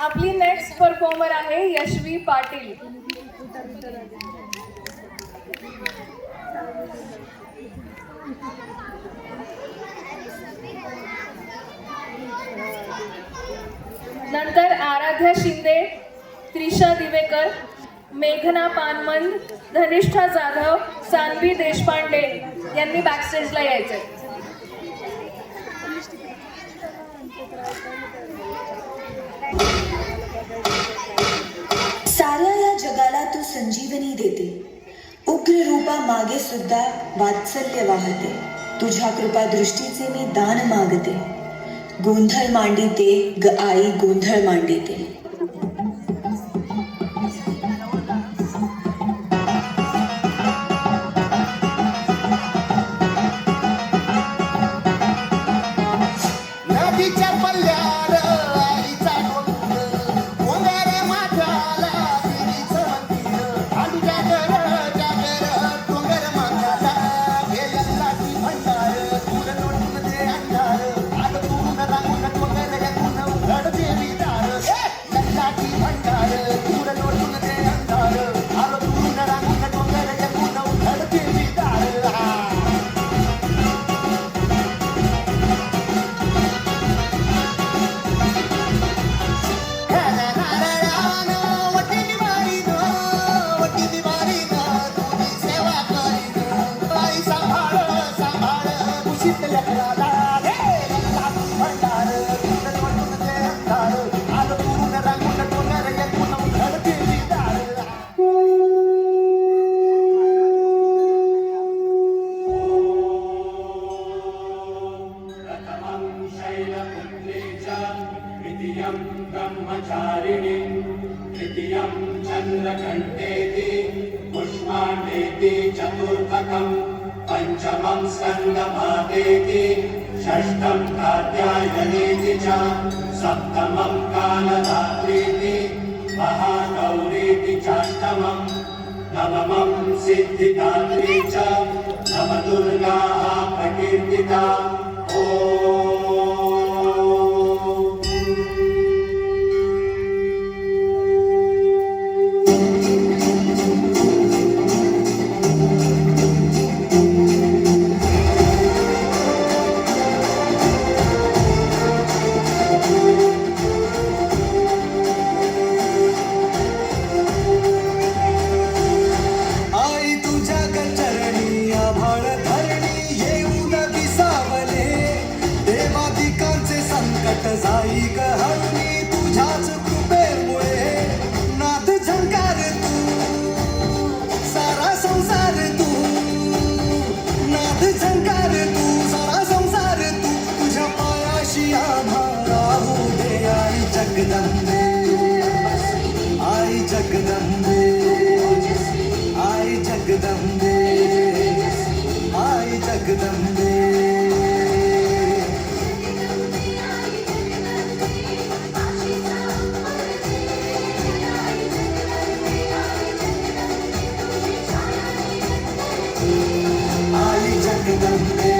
आपली next performer आहे यशवी पाटील. नंतर आराध्या शिंदे, त्रिशा दिवेकर, मेघना पानमन, धनिष्ठा जाधव, सानवी देशपांडे यांनी बॅकस्टेजला यायचंय. साऱ्या या जगाला तू संजीवनी देते, उग्र रूपा मागे सुद्धा वात्सल्य वाहते. तुझ्या कृपा दृष्टीचे मी दान मागते. गोंधळ मांडिते ग आई, गोंधळ मांडिते. ब्रह्मचारिणी तृतीयं चन्द्रघण्टेति पुष्पाण्डेति चतुर्थकं पंचमं स्कन्दभातेति षष्ठं कात्यायनेति च सप्तमं कालरात्रीति महागौरीति चाष्टमं नवमं सिद्धिदात्री च नवदुर्गाः प्रकीर्तिता. जाई ग हरणी तुझ्याच कृपेमुळे. नाद झंकार तू सारा संसार तू, नाद झंकार तू सारा संसार तू. तुझ्या पायाशी आम्हा राहू दे आई जगदंबे, आई जगदंबे, आई जगदंबे, आई जगदंबे. आई जगदंबे.